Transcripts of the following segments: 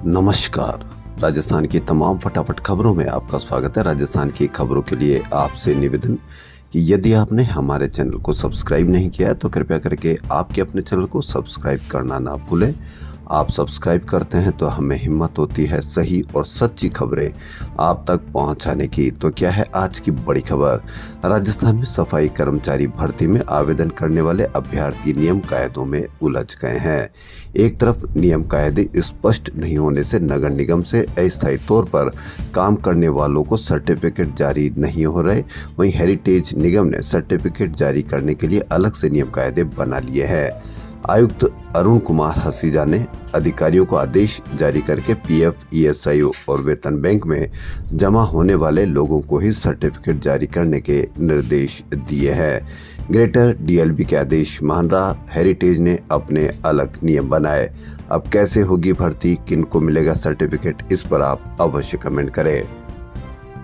नमस्कार। राजस्थान की तमाम फटाफट खबरों में आपका स्वागत है। राजस्थान की खबरों के लिए आपसे निवेदन कि यदि आपने हमारे चैनल को सब्सक्राइब नहीं किया है तो कृपया करके आपके अपने चैनल को सब्सक्राइब करना ना भूलें। आप सब्सक्राइब करते हैं तो हमें हिम्मत होती है सही और सच्ची खबरें आप तक पहुंचाने की। तो क्या है आज की बड़ी खबर। राजस्थान में सफाई कर्मचारी भर्ती में आवेदन करने वाले अभ्यर्थी नियम कायदों में उलझ गए हैं। एक तरफ नियम कायदे स्पष्ट नहीं होने से नगर निगम से अस्थायी तौर पर काम करने वालों को सर्टिफिकेट जारी नहीं हो रहे, वहीं हेरिटेज निगम ने सर्टिफिकेट जारी करने के लिए अलग से नियम कायदे बना लिए हैं। आयुक्त अरुण कुमार हसीजा ने अधिकारियों को आदेश जारी करके पीएफ, ईएसआई और वेतन बैंक में जमा होने वाले लोगों को ही सर्टिफिकेट जारी करने के निर्देश दिए हैं। ग्रेटर डीएलबी के आदेश मान रहा हेरिटेज ने अपने अलग नियम बनाए। अब कैसे होगी भर्ती, किनको मिलेगा सर्टिफिकेट, इस पर आप अवश्य कमेंट करें।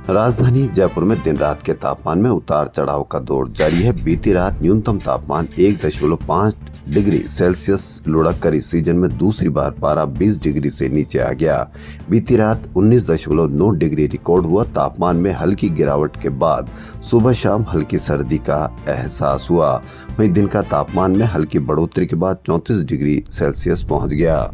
राजधानी जयपुर में दिन रात के तापमान में उतार चढ़ाव का दौर जारी है। बीती रात न्यूनतम तापमान 1.5 डिग्री सेल्सियस लुढ़क कर इस सीजन में दूसरी बार पारा 20 डिग्री से नीचे आ गया। बीती रात 19.9 डिग्री रिकॉर्ड हुआ। तापमान में हल्की गिरावट के बाद सुबह शाम हल्की सर्दी का एहसास हुआ। वहीं दिन का तापमान में हल्की बढ़ोतरी के बाद 34 डिग्री सेल्सियस पहुंच गया।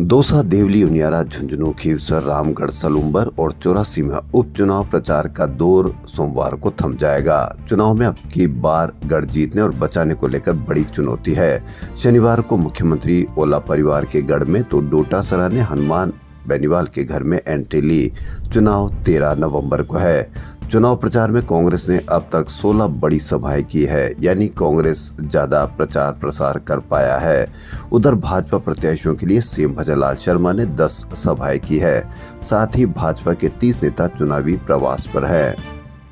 दौसा, देवली, उनियारा, झुंझुनू, खीवसर, रामगढ़, सलूम्बर और चौरासी में उपचुनाव प्रचार का दौर सोमवार को थम जाएगा। चुनाव में अब की बार गढ़ जीतने और बचाने को लेकर बड़ी चुनौती है। शनिवार को मुख्यमंत्री ओला परिवार के गढ़ में तो डोटासरा ने हनुमान बेनीवाल के घर में एंट्री ली। चुनाव 13 नवंबर को है। चुनाव प्रचार में कांग्रेस ने अब तक 16 बड़ी सभाएं की है, यानी कांग्रेस ज्यादा प्रचार प्रसार कर पाया है। उधर भाजपा प्रत्याशियों के लिए सीएम भजनलाल शर्मा ने 10 सभाएं की है। साथ ही भाजपा के 30 नेता चुनावी प्रवास पर है।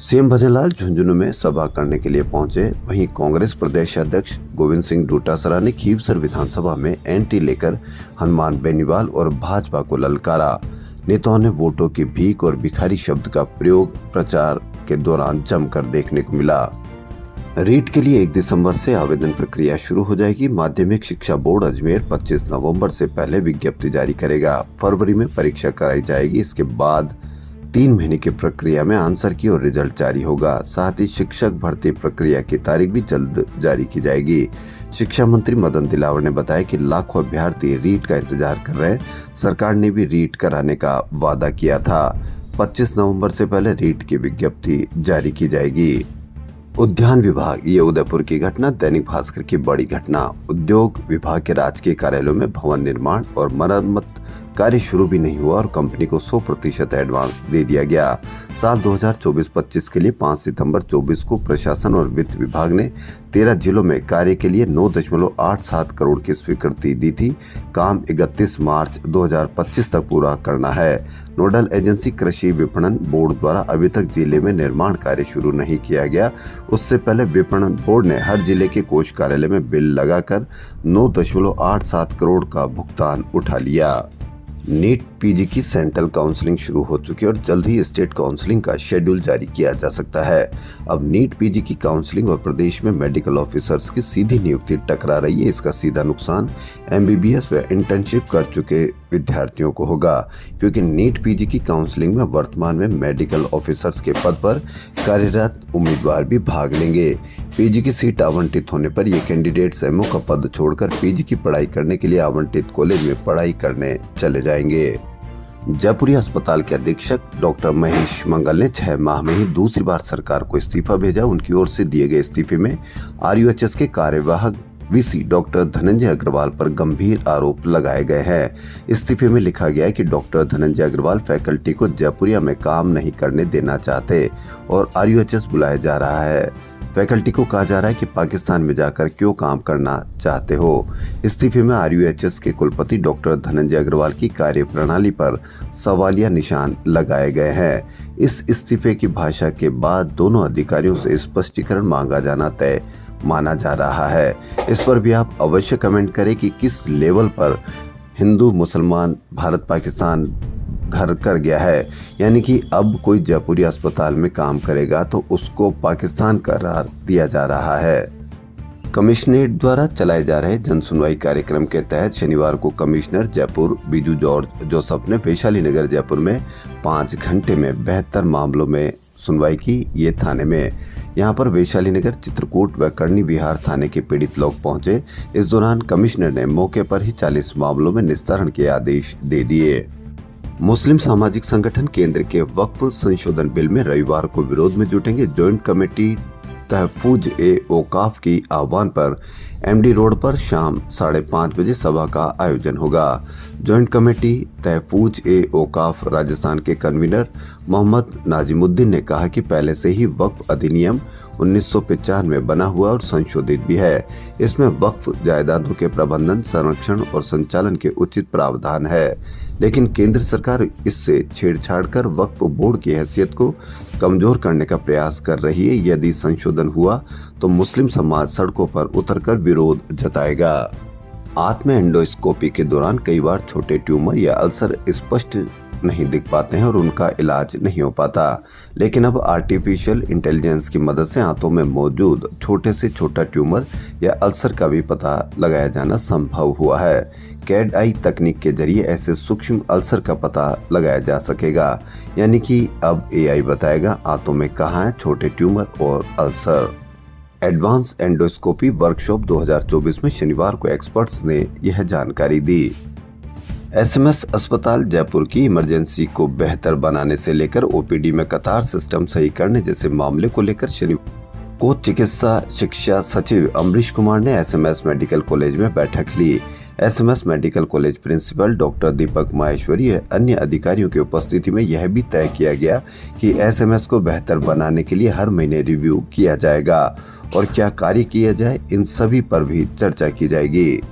सीएम भजनलाल झुंझुनू में सभा करने के लिए पहुंचे। वहीं कांग्रेस प्रदेश अध्यक्ष गोविंद सिंह डोटासरा ने खीवसर विधानसभा में एंट्री लेकर हनुमान बेनीवाल और भाजपा को ललकारा। नेताओं ने वोटों की भीख और भिखारी शब्द का प्रयोग प्रचार के दौरान जमकर देखने को मिला। रीट के लिए 1 दिसंबर से आवेदन प्रक्रिया शुरू हो जाएगी। माध्यमिक शिक्षा बोर्ड अजमेर 25 नवंबर से पहले विज्ञप्ति जारी करेगा। फरवरी में परीक्षा कराई जाएगी। इसके बाद 3 महीने की प्रक्रिया में आंसर की और रिजल्ट जारी होगा। साथ ही शिक्षक भर्ती प्रक्रिया की तारीख भी जल्द जारी की जाएगी। शिक्षा मंत्री मदन दिलावर ने बताया कि लाखों अभ्यर्थी रीट का इंतजार कर रहे हैं। सरकार ने भी रीट कराने का वादा किया था। 25 नवंबर से पहले रीट की विज्ञप्ति जारी की जाएगी। उद्यान विभाग, ये उदयपुर की घटना। दैनिक भास्कर की बड़ी घटना। उद्योग विभाग के राजकीय कार्यालयों में भवन निर्माण और मरम्मत कार्य शुरू भी नहीं हुआ और कंपनी को 100% एडवांस दे दिया गया। साल 2024-25 के लिए 5 सितंबर 24 को प्रशासन और वित्त विभाग ने 13 जिलों में कार्य के लिए 9.87 करोड़ की स्वीकृति दी थी। काम 31 मार्च 2025 तक पूरा करना है। नोडल एजेंसी कृषि विपणन बोर्ड द्वारा अभी तक जिले में निर्माण कार्य शुरू नहीं किया गया। उससे पहले विपणन बोर्ड ने हर जिले के कोष कार्यालय में बिल लगाकर 9.87 करोड़ का भुगतान उठा लिया। नीट पीजी की सेंट्रल काउंसलिंग शुरू हो चुकी है और जल्द ही स्टेट काउंसलिंग का शेड्यूल जारी किया जा सकता है। अब नीट पीजी की काउंसलिंग और प्रदेश में मेडिकल ऑफिसर्स की सीधी नियुक्ति टकरा रही है। इसका सीधा नुकसान एमबीबीएस व इंटर्नशिप कर चुके विद्यार्थियों को होगा, क्योंकि नीट पीजी की काउंसलिंग में वर्तमान में मेडिकल ऑफिसर्स के पद पर कार्यरत उम्मीदवार भी भाग लेंगे। पीजी की सीट आवंटित होने पर ये कैंडिडेट्स एमओ का पद छोड़कर पीजी की पढ़ाई करने के लिए आवंटित कॉलेज में पढ़ाई करने चले जाएंगे। जयपुरी अस्पताल के अधीक्षक डॉक्टर महेश मंगल ने 6 माह में ही दूसरी बार सरकार को इस्तीफा भेजा। उनकी ओर से दिए गए इस्तीफे में आरयूएचएस के कार्यवाहक वीसी डॉक्टर धनंजय अग्रवाल पर गंभीर आरोप लगाए गए हैं। इस्तीफे में लिखा गया है कि डॉक्टर धनंजय अग्रवाल फैकल्टी को जयपुरिया में काम नहीं करने देना चाहते और आरयूएचएस बुलाया जा रहा है। फैकल्टी को कहा जा रहा है कि पाकिस्तान में जाकर क्यों काम करना चाहते हो। इस्तीफे में आरयूएचएस के कुलपति डॉक्टर धनंजय अग्रवाल की कार्यप्रणाली पर सवालिया निशान लगाए गए हैं। इस इस्तीफे की भाषा के बाद दोनों अधिकारियों से स्पष्टीकरण मांगा जाना तय माना जा रहा है। इस पर भी आप अवश्य कमेंट करें कि किस लेवल पर हिंदू मुसलमान भारत पाकिस्तान घर कर गया है, यानी कि अब कोई जयपुरी अस्पताल में काम करेगा तो उसको पाकिस्तान करार दिया जा रहा है। कमिश्नरेट द्वारा चलाए जा रहे जन सुनवाई कार्यक्रम के तहत शनिवार को commissioner Jaipur Biju George Joseph ने वैशाली नगर जयपुर में 5 घंटे में 72 मामलों में सुनवाई की। ये थाने में यहां पर वैशाली नगर, चित्रकूट व करनी विहार थाने के पीड़ित लोग पहुंचे। इस दौरान कमिश्नर ने मौके पर ही 40 मामलों में निस्तारण के आदेश दे दिए। मुस्लिम सामाजिक संगठन केंद्र के वक्फ संशोधन बिल में रविवार को विरोध में जुटेंगे। जॉइंट कमेटी तहफूज ए औकाफ की आह्वान पर एमडी रोड पर शाम 5:30 बजे सभा का आयोजन होगा। जॉइंट कमेटी तहफूज ए औकाफ राजस्थान के कन्वीनर मोहम्मद नाजिमुद्दीन ने कहा कि पहले से ही वक्फ अधिनियम 1995 में बना हुआ और संशोधित भी है। इसमें वक्फ जायदादों के प्रबंधन, संरक्षण और संचालन के उचित प्रावधान है, लेकिन केंद्र सरकार इससे छेड़छाड़ कर वक्फ बोर्ड की हैसियत को कमजोर करने का प्रयास कर रही है। यदि संशोधन हुआ तो मुस्लिम समाज सड़कों पर उतरकर विरोध जताएगा। आत्म एंडोस्कोपी के दौरान कई बार छोटे ट्यूमर या अल्सर स्पष्ट नहीं दिख पाते हैं और उनका इलाज नहीं हो पाता, लेकिन अब आर्टिफिशियल इंटेलिजेंस की मदद से आंतों में मौजूद छोटे से छोटा ट्यूमर या अल्सर का भी पता लगाया जाना संभव हुआ है। कैड आई तकनीक के जरिए ऐसे सूक्ष्म अल्सर का पता लगाया जा सकेगा, यानी कि अब एआई बताएगा आंतों में कहाँ है छोटे ट्यूमर और अल्सर। एडवांस एंडोस्कोपी वर्कशॉप 2024 में शनिवार को एक्सपर्ट्स ने यह जानकारी दी। एसएमएस अस्पताल जयपुर की इमरजेंसी को बेहतर बनाने से लेकर ओपीडी में कतार सिस्टम सही करने जैसे मामले को लेकर शनिवार को चिकित्सा शिक्षा सचिव अमरीश कुमार ने एसएमएस मेडिकल कॉलेज में बैठक ली। SMS medical college principal doctor Deepak Maheshwari अन्य अधिकारियों की उपस्थिति में यह भी तय किया गया कि एसएमएस को बेहतर बनाने के लिए हर महीने रिव्यू किया जाएगा और क्या कार्य किया जाए, इन सभी पर भी चर्चा की जाएगी।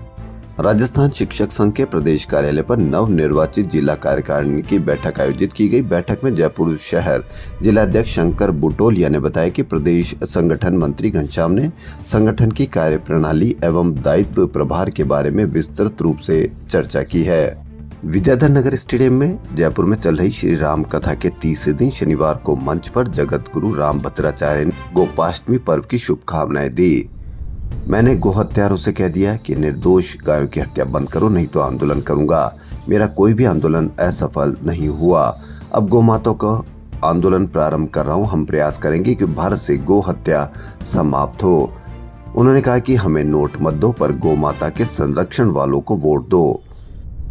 राजस्थान शिक्षक संघ के प्रदेश कार्यालय पर नव निर्वाचित जिला कार्यकारिणी की बैठक आयोजित की गई। बैठक में जयपुर शहर जिलाध्यक्ष शंकर बुटोलिया ने बताया कि प्रदेश संगठन मंत्री घनश्याम ने संगठन की कार्यप्रणाली एवं दायित्व प्रभार के बारे में विस्तृत रूप से चर्चा की है। विद्याधर नगर स्टेडियम में जयपुर में चल रही श्री राम कथा के 30 दिन शनिवार को मंच पर जगत गुरु रामभद्राचार्य ने गोपाष्टमी पर्व की शुभकामनाएं दी। मैंने गोहत्यारों से कह दिया कि निर्दोष गायों की हत्या बंद करो, नहीं तो आंदोलन करूंगा। मेरा कोई भी आंदोलन असफल नहीं हुआ। अब गौ माता का आंदोलन प्रारंभ कर रहा हूं। हम प्रयास करेंगे कि भारत से गौ हत्या समाप्त हो। उन्होंने कहा कि हमें नोट मत दो, पर गौ माता के संरक्षण वालों को वोट दो।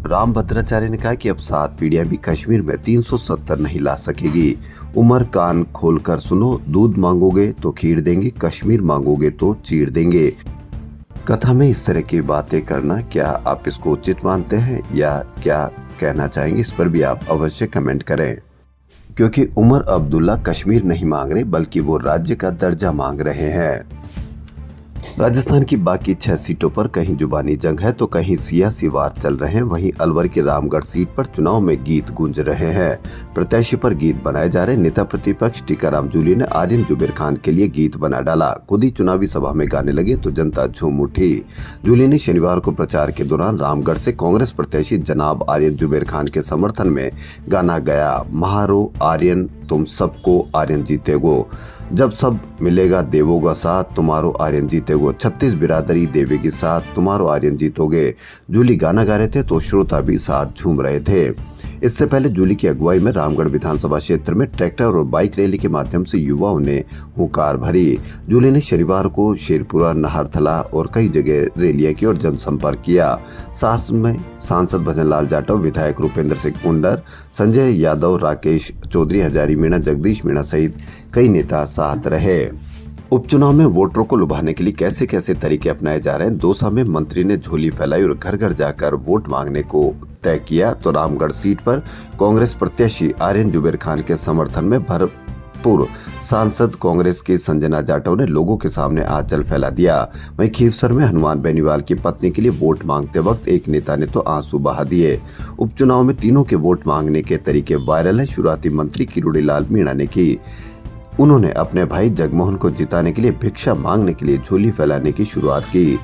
रामभद्राचार्य ने कहा कि अब 7 पीढ़ियां भी कश्मीर में 370 नहीं ला सकेगी। उमर कान खोलकर सुनो, दूध मांगोगे तो खीर देंगे, कश्मीर मांगोगे तो चीर देंगे। कथा में इस तरह की बातें करना, क्या आप इसको उचित मानते हैं या क्या कहना चाहेंगे, इस पर भी आप अवश्य कमेंट करें। क्योंकि उमर अब्दुल्ला कश्मीर नहीं मांग रहे, बल्कि वो राज्य का दर्जा मांग रहे हैं। राजस्थान की बाकी 6 सीटों पर कहीं जुबानी जंग है तो कहीं सियासी वार चल रहे हैं। वहीं अलवर की रामगढ़ सीट पर चुनाव में गीत गूंज रहे हैं। प्रत्याशी पर गीत बनाए जा रहे। नेता प्रतिपक्ष टीकाराम जूली ने आर्यन जुबेर खान के लिए गीत बना डाला। खुद ही चुनावी सभा में गाने लगे तो जनता झूम उठी। जूली ने शनिवार को प्रचार के दौरान रामगढ़ से कांग्रेस प्रत्याशी जनाब आर्यन जुबेर खान के समर्थन में गाना गाया। महारो आर्यन तुम सबको आर्यन जीतेगो, जब सब मिलेगा देवोगा साथ, तुम्हारो आर्यन जीतेगो, 36 बिरादरी देवेगी साथ, तुम्हारो आर्यन जीतोगे। जूली गाना गा रहे थे तो श्रोता भी साथ झूम रहे थे। इससे पहले जूली की अगुवाई में रामगढ़ विधानसभा क्षेत्र में ट्रैक्टर और बाइक रैली के माध्यम से युवाओं ने हुंकार भरी। जूली ने शनिवार को शेरपुरा, नाहरथला और कई जगह रैलियां की और जनसंपर्क किया। साथ में सांसद भजनलाल जाटव, विधायक रूपेंद्र सिंह कुंडर, संजय यादव, राकेश चौधरी, हजारी मीणा, जगदीश मीणा सहित कई नेता साथ रहे। उपचुनाव में वोटरों को लुभाने के लिए कैसे कैसे तरीके अपनाए जा रहे हैं। दौसा में मंत्री ने झोली फैलाई और घर घर जाकर वोट मांगने को तय किया तो रामगढ़ सीट पर कांग्रेस प्रत्याशी आर्यन जुबेर खान के समर्थन में भरपूर सांसद कांग्रेस की संजना जाटव ने लोगों के सामने आंचल फैला दिया। वहीं खीवसर में हनुमान बेनीवाल की पत्नी के लिए वोट मांगते वक्त एक नेता ने तो आंसू बहा दिए। उपचुनाव में तीनों के वोट मांगने के तरीके वायरल है। शुरुआती मंत्री किरोड़ीलाल मीणा ने की। उन्होंने अपने भाई जगमोहन को जिताने के लिए भिक्षा मांगने के लिए झोली फैलाने की शुरुआत की।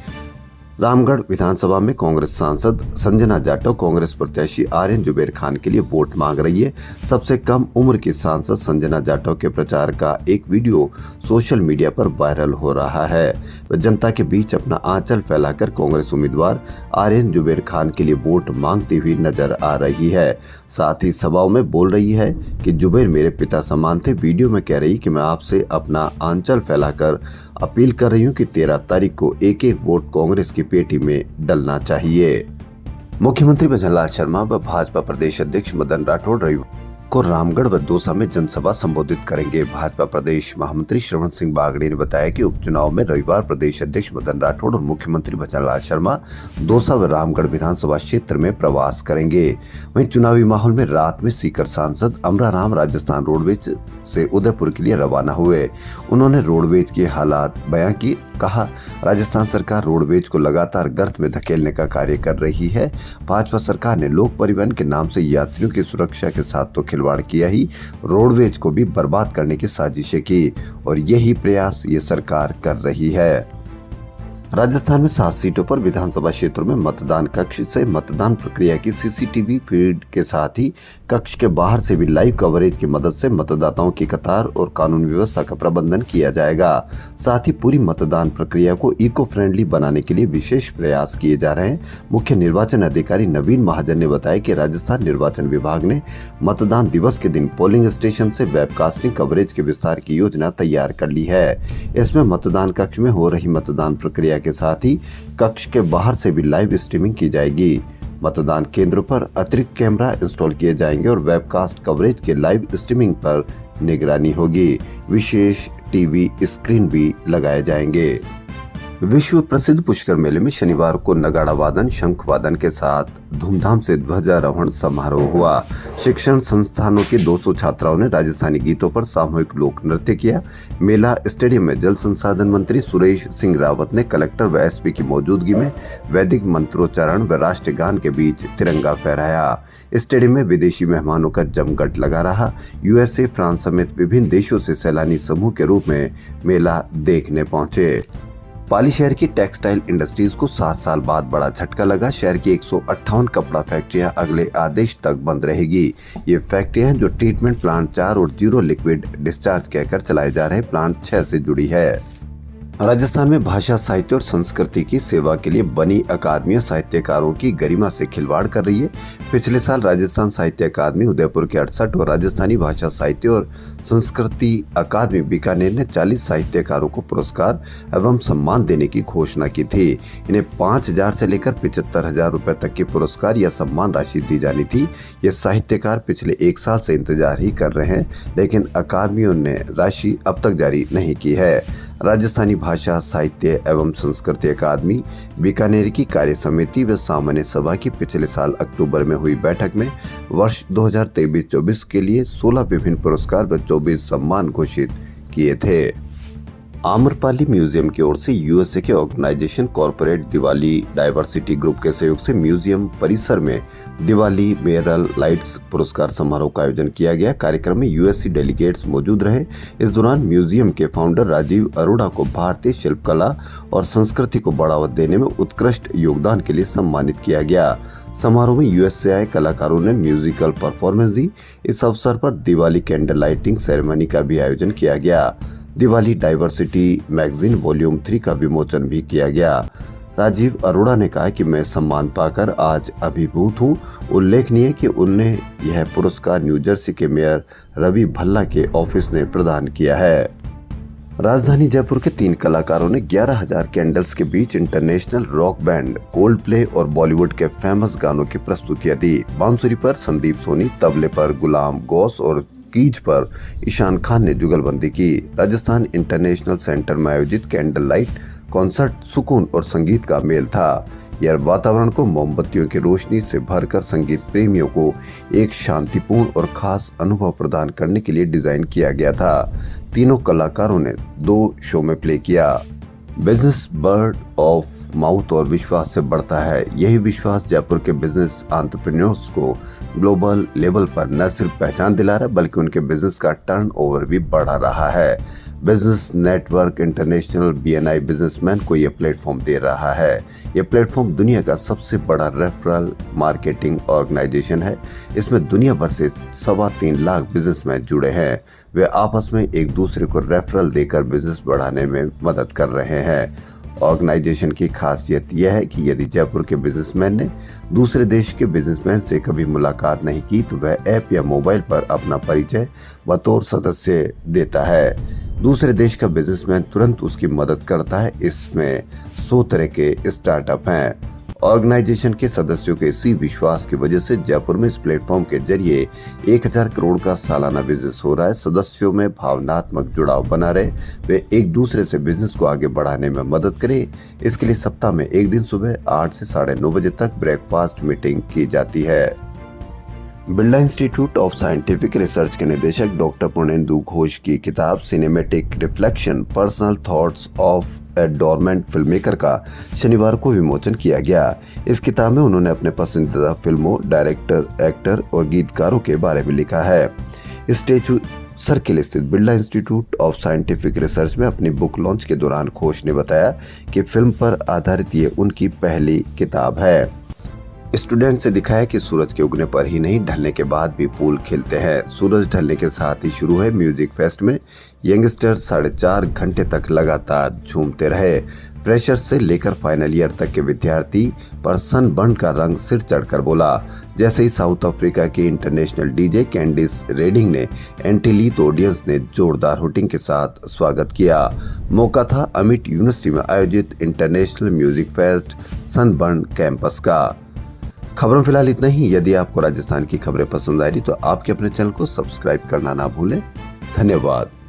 रामगढ़ विधानसभा में कांग्रेस सांसद संजना जाटव कांग्रेस प्रत्याशी आर्यन जुबेर खान के लिए वोट मांग रही है। सबसे कम उम्र की सांसद संजना जाटव के प्रचार का एक वीडियो सोशल मीडिया पर वायरल हो रहा है। वह जनता के बीच अपना आंचल फैलाकर कांग्रेस उम्मीदवार आर्यन जुबेर खान के लिए वोट मांगती हुई नजर आ रही है। साथ ही सभाओं में बोल रही है कि जुबेर मेरे पिता समान थे। वीडियो में कह रही कि मैं आपसे अपना आंचल फैलाकर अपील कर रही हूं कि 13 तारीख को एक एक वोट कांग्रेस की पेटी में डलना चाहिए। मुख्यमंत्री भजनलाल शर्मा व भाजपा प्रदेश अध्यक्ष मदन राठौड़ रविवार को रामगढ़ व दौसा में जनसभा संबोधित करेंगे। भाजपा प्रदेश महामंत्री श्रवण सिंह बागड़ी ने बताया कि उपचुनाव में रविवार प्रदेश अध्यक्ष मदन राठौड़ और मुख्यमंत्री भजनलाल शर्मा दौसा व रामगढ़ विधानसभा क्षेत्र में प्रवास करेंगे। वहीं चुनावी माहौल में रात में सीकर सांसद अमरा राम राजस्थान रोडवेज से उदयपुर के लिए रवाना हुए। उन्होंने रोडवेज के हालात बयां की। कहा, राजस्थान सरकार रोडवेज को लगातार गर्त में धकेलने का कार्य कर रही है। भाजपा सरकार ने लोक परिवहन के नाम से यात्रियों की सुरक्षा के साथ तो खिलवाड़ किया ही, रोडवेज को भी बर्बाद करने की साजिशें की और यही प्रयास ये सरकार कर रही है। राजस्थान में 7 सीटों पर विधानसभा क्षेत्रों में मतदान कक्ष से मतदान प्रक्रिया की सीसीटीवी फीड के साथ ही कक्ष के बाहर से भी लाइव कवरेज की मदद से मतदाताओं की कतार और कानून व्यवस्था का प्रबंधन किया जाएगा। साथ ही पूरी मतदान प्रक्रिया को इको फ्रेंडली बनाने के लिए विशेष प्रयास किए जा रहे हैं। मुख्य निर्वाचन अधिकारी नवीन महाजन ने बताया कि राजस्थान निर्वाचन विभाग ने मतदान दिवस के दिन पोलिंग स्टेशन से वेबकास्टिंग कवरेज के विस्तार की योजना तैयार कर ली है। इसमें मतदान कक्ष में हो रही मतदान प्रक्रिया के साथ ही कक्ष के बाहर से भी लाइव स्ट्रीमिंग की जाएगी। मतदान केंद्रों पर अतिरिक्त कैमरा इंस्टॉल किए जाएंगे और वेबकास्ट कवरेज के लाइव स्ट्रीमिंग पर निगरानी होगी। विशेष टीवी स्क्रीन भी लगाए जाएंगे। विश्व प्रसिद्ध पुष्कर मेले में शनिवार को नगाड़ा वादन, शंख वादन के साथ धूमधाम से ध्वजारोहण समारोह हुआ। शिक्षण संस्थानों की 200 छात्राओं ने राजस्थानी गीतों पर सामूहिक लोक नृत्य किया। मेला स्टेडियम में जल संसाधन मंत्री सुरेश सिंह रावत ने कलेक्टर व एसपी की मौजूदगी में वैदिक मंत्रोच्चारण व राष्ट्रीय गान के बीच तिरंगा फहराया। स्टेडियम में विदेशी मेहमानों का जमघट लगा रहा। यूएसए, फ्रांस समेत विभिन्न देशों से सैलानी समूह के रूप में मेला देखने पहुंचे। पाली शहर की टेक्सटाइल इंडस्ट्रीज को 7 साल बाद बड़ा झटका लगा। शहर की 158 कपड़ा फैक्ट्रियां अगले आदेश तक बंद रहेगी। ये फैक्ट्रियां जो ट्रीटमेंट प्लांट 4 और 0 लिक्विड डिस्चार्ज कहकर चलाए जा रहे प्लांट 6 से जुड़ी है। राजस्थान में भाषा, साहित्य और संस्कृति की सेवा के लिए बनी अकादमियां साहित्यकारों की गरिमा से खिलवाड़ कर रही है। पिछले साल राजस्थान साहित्य अकादमी उदयपुर के 68 और राजस्थानी भाषा, साहित्य और संस्कृति अकादमी बीकानेर ने 40 साहित्यकारों को पुरस्कार एवं सम्मान देने की घोषणा की थी। इन्हें 5,000 से लेकर 75,000 रुपए तक की पुरस्कार या सम्मान राशि दी जानी थी। ये साहित्यकार पिछले 1 साल से इंतजार ही कर रहे हैं, लेकिन अकादमियों ने राशि अब तक जारी नहीं की है। राजस्थानी भाषा, साहित्य एवं संस्कृति अकादमी बीकानेर की कार्य समिति व सामान्य सभा की पिछले साल अक्टूबर में हुई बैठक में वर्ष 2023-24 के लिए 16 विभिन्न पुरस्कार व 24 सम्मान घोषित किए थे। आम्रपाली म्यूजियम की ओर से यूएसए के organization corporate Diwali diversity group के सहयोग से म्यूजियम परिसर में दिवाली मेयरल लाइट्स पुरस्कार समारोह का आयोजन किया गया। कार्यक्रम में यूएससी डेलीगेट्स मौजूद रहे। इस दौरान म्यूजियम के फाउंडर राजीव अरोड़ा को भारतीय शिल्पकला और संस्कृति को बढ़ावा देने में उत्कृष्ट योगदान के लिए सम्मानित किया गया। समारोह में यूएस से आए कलाकारों ने म्यूजिकल परफॉर्मेंस दी। इस अवसर पर दिवाली कैंडल लाइटिंग सेरेमनी का भी आयोजन किया गया। दिवाली डाइवर्सिटी मैगजीन वॉल्यूम 3 का विमोचन भी किया गया। राजीव अरोड़ा ने कहा कि मैं सम्मान पाकर आज अभिभूत हूं। उल्लेखनीय कि उन्हें यह पुरस्कार न्यू जर्सी के मेयर रवि भल्ला के ऑफिस ने प्रदान किया है। राजधानी जयपुर के 3 कलाकारों ने 11,000 कैंडल्स के बीच international rock band Coldplay और बॉलीवुड के फेमस गानों की प्रस्तुतियां दी। बांसुरी पर संदीप सोनी, तबले पर गुलाम गौस और कीज पर ईशान खान ने जुगलबंदी की। राजस्थान इंटरनेशनल सेंटर में आयोजित कैंडल लाइट कॉन्सर्ट सुकून और संगीत का मेल था। यह वातावरण को मोमबत्तियों की रोशनी से भरकर संगीत प्रेमियों को एक शांतिपूर्ण और खास अनुभव प्रदान करने के लिए डिजाइन किया गया था। तीनों कलाकारों ने 2 शो में प्ले किया। बिजनेस बर्ड ऑफ माउथ और विश्वास से बढ़ता है। यही विश्वास जयपुर के बिजनेस एंटरप्रेन्योर्स को ग्लोबल लेवल पर न सिर्फ पहचान दिला रहा है बल्कि उनके बिजनेस का टर्नओवर भी बढ़ा रहा है। Business network international BNI businessman को यह प्लेटफॉर्म दे रहा है। यह प्लेटफॉर्म दुनिया का सबसे बड़ा रेफरल मार्केटिंग ऑर्गेनाइजेशन है। इसमें दुनिया भर से 3.25 लाख बिजनेसमैन जुड़े हैं। वे आपस में एक दूसरे को रेफरल देकर बिजनेस बढ़ाने में मदद कर रहे हैं। ऑर्गेनाइजेशन की खासियत यह है कि यदि जयपुर के बिजनेसमैन ने दूसरे देश के बिजनेसमैन से कभी मुलाकात नहीं की तो वह ऐप या मोबाइल पर अपना परिचय बतौर सदस्य देता है। दूसरे देश का बिजनेसमैन तुरंत उसकी मदद करता है। इसमें 100 तरह के स्टार्टअप हैं। ऑर्गेनाइजेशन के सदस्यों के इसी विश्वास की वजह से जयपुर में इस प्लेटफॉर्म के जरिए 1000 करोड़ का सालाना बिजनेस हो रहा है। सदस्यों में भावनात्मक जुड़ाव बना रहे, वे एक दूसरे से बिजनेस को आगे बढ़ाने में मदद करें। इसके लिए सप्ताह में एक दिन सुबह 8 से 9:30 बजे तक ब्रेकफास्ट मीटिंग की जाती है। Birla institute of scientific research के निदेशक डॉक्टर पूर्णेंदु घोष की किताब cinematic reflection personal thoughts of a dormant film maker का शनिवार को विमोचन किया गया। इस किताब में उन्होंने अपने पसंदीदा फिल्मों, डायरेक्टर, एक्टर और गीतकारों के बारे में लिखा है। स्टैचू सर्किल स्थित Birla institute of scientific research में अपनी बुक लॉन्च के दौरान घोष ने बताया कि फिल्म पर आधारित ये उनकी पहली किताब है। स्टूडेंट से दिखाया कि सूरज के उगने पर ही नहीं, ढलने के बाद भी फूल खिलते हैं। सूरज ढलने के साथ ही शुरू है म्यूजिक फेस्ट में यंगस्टर 4.5 घंटे तक लगातार झूमते रहे। फ्रेशर से लेकर फाइनल ईयर तक के विद्यार्थी पर सनबर्न का रंग सिर चढ़कर बोला। जैसे ही साउथ अफ्रीका की इंटरनेशनल डीजे कैंडिस रेडिंग ने एंट्री ली तो ऑडियंस ने जोरदार हुटिंग के साथ स्वागत किया। मौका था अमिट यूनिवर्सिटी में आयोजित international music fest sunburn campus का। खबरों फिलहाल इतना ही। यदि आपको राजस्थान की खबरें पसंद आई तो आपके अपने चैनल को सब्सक्राइब करना ना भूलें। धन्यवाद।